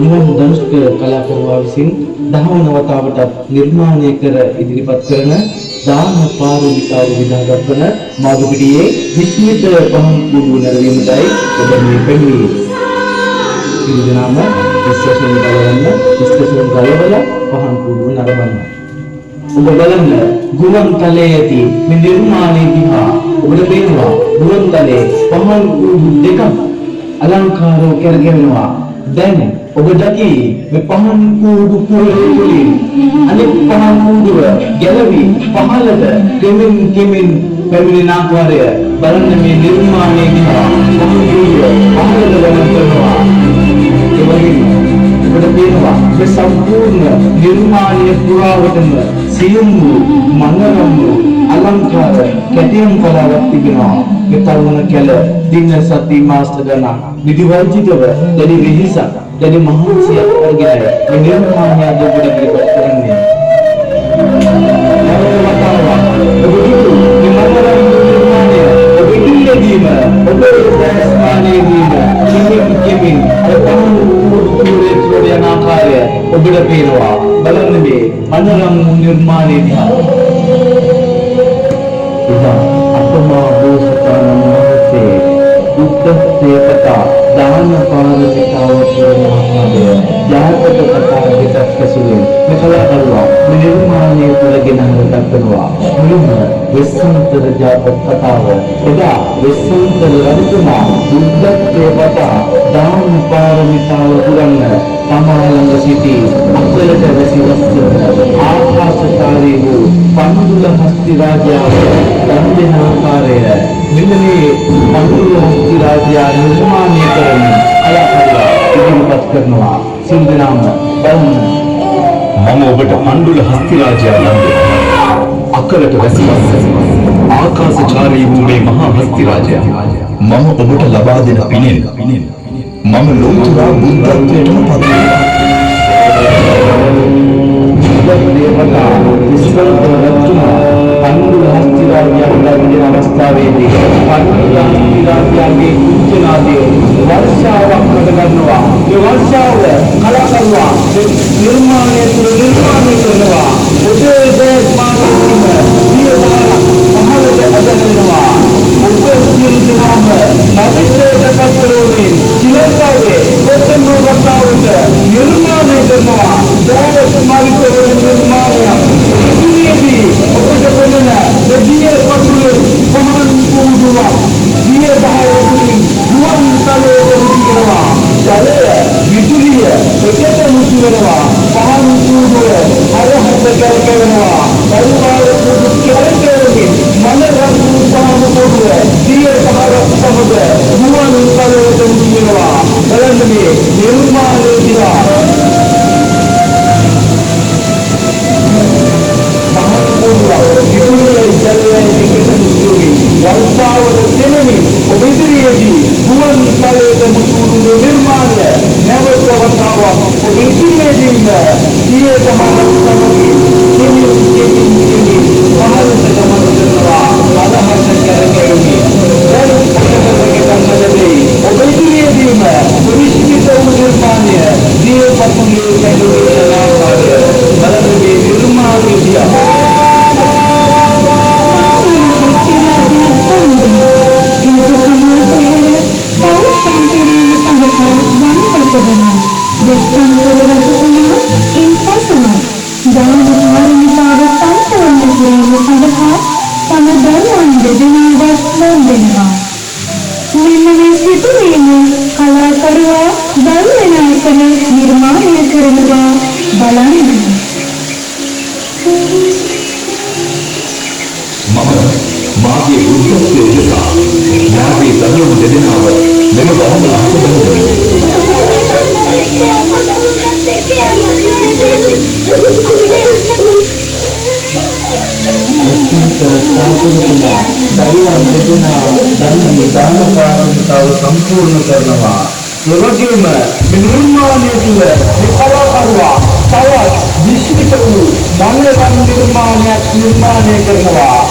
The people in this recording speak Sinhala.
නිවන් දනුෂ්ක කලාකරුවා විසින් 10 වතාවටත් නිර්මාණය කර ඉදිරිපත් කරන දාන පාරමිතාව විදාගත් වන මාදුපිටියේ විස්මිත පහන් කුඩු නැරවීමටයි ඔබ මේ පැමිණියේ. සියලු දෙනාම විශ්වාසයෙන් ගලවල පහන් කුඩු නරඹන්න. ඔබ බලන්න ගුවන් තලයේ ඇති මේ නිර්මාණයේ දිහා ඔබට පේනවා ගුවන් තලයේ පහන් කුඩු දෙකක් අලංකාරව කරගෙනවා. දැන් ඔබ දකි මේ පහන් කුඩු පුරේතුලින් අනෙක් පහන් කුඩුව ගැලවි පහළට කෙමින් පැමිණෙන ආකාරය බලන්න මේ නිර්මාණයේ දිහා පහන් කුඩුව පහළට ගමන් කරනවා. ඒ වගේම ඔබට පේනවා මේ සම්පූර්ණ නිර්මාණය පුරාවටම සියුම් වූ මනරම් වූ අලංකාර කැටියම් කලාවක් තිබෙනවා. මේ තරුණ කැල දින සති මාස ගණන් විදිවර්ජිතව දැඩි වෙහෙසක් දැඩි මහන්සියක් අරගෙන මේ නිර්මාණය අද ඔබට ඉදිරිපත් කරන්නේ. ඔබට පේනවා බලන්න මේ මනරම් නිර්මාණය දිහා. ඉතින් අපමා බෝසතාණන් වහන්සේ බුද්ධ සේවකතා දාන පාරමිතාව කියන ආකාරය ජාතක කතා දෙකක් ඇසුරින් මේ කලාකරුවා මේ නිර්මාණය කරගෙන දක්වනවා. මුලින්ම වෙස්සන්තර ජාතක කතාව එදා වෙස්සන්තර රජතුමා බුද්ධ සේවකතා දාන පාරමිතාව පුරන්න සමාලංග සිටි අක්වලට වැසි ආකාශකාරී වූ පන්දුල හස්ති රාජයාව දන් දෙන ආකාරය මෙන්න මේ පන්දුල හස්ති රාජයා නිර්මාණය කරන කලාකරුවා ඉදිරිපත් කරනවා. සිල් දනාම බලන්න මම ඔබට පන්දුල හස්ති රාජයා දන් දෙනවා. අක්වලට වැසි ආකාශකාරී වූ මේ මහා හස්ති රාජයා මම ඔබට ලබා දෙන පිනෙන් මම ලෝතුරා බුද්ධත්වයටම පත් වෙනවා. දේවතා විශ්වන්තර රජතුමා පන්දුල හස්ති රාජයාට ලැබෙන අවස්ථාවේදී පන්දුල හස්ති රාජයාගේ කුංචනාදී වර්ෂාවක් කොට ගන්නවා. මේ වර්ෂාව කලාකරුවා නිර්මාණය කරනවා. ඔබේ දේශපාලනික දියවල මහලට අදගෙනවා. ඔබේ සිල්දනාම මැදිස්ත්‍රේට පත්‍රෝනේ සිලෝකාවේ කොතන වතාවට නිර්මාණය කරනවා. දැන් මාලිකවල නිර්මාණය ඉතිරිදී ඔබට වෙන දෙවිය පතුලේ පහන් කුඩුවා දිය බහවතුලින් ගුවන් තලයේ උදිනවා. ජලය විදුලිය දෙකට මුසුවනවා. පහන් කුඩුව හරහට කරකවනවා. පරිවාර කුඩු කරකවමින් මනරම් පහන් කුඩුව දිය බහවක් සමග ගුවන් තලයේ උදිනවා. බලන්න මේ නිර්මාණය දිහා වර්ෂාවල දෙනමින් ඔබ ඉදිරියේදී ගුවන් තලයට මුසුවන නිර්මාණය නැවත වතාවක් ඔබ ඉදිරියේදීම සිය සමාන සමගින් කෙමින් පහළට ගමන් කරනවා. අදහස කරකැවීමේ දැන් ඔබ ඉදිරියේදීම විශ්මිත වූ නිර්මාණය සිය පතුලේ කැඩුවේ ආකාරය බලන්න මේ නිර්මාණය දිහා මාගේ බුද්ධත්වයේ නිසා ඥාති දරුවෝ දෙදෙනාව මෙම බහම සම්පූර්ණ කරනවා. ඒ වගේම නිර්මාණය තුළ කලාකරුවා තවත් විශ්මිත වූ මනරම් නිර්මාණයක් නිර්මාණය කරනවා.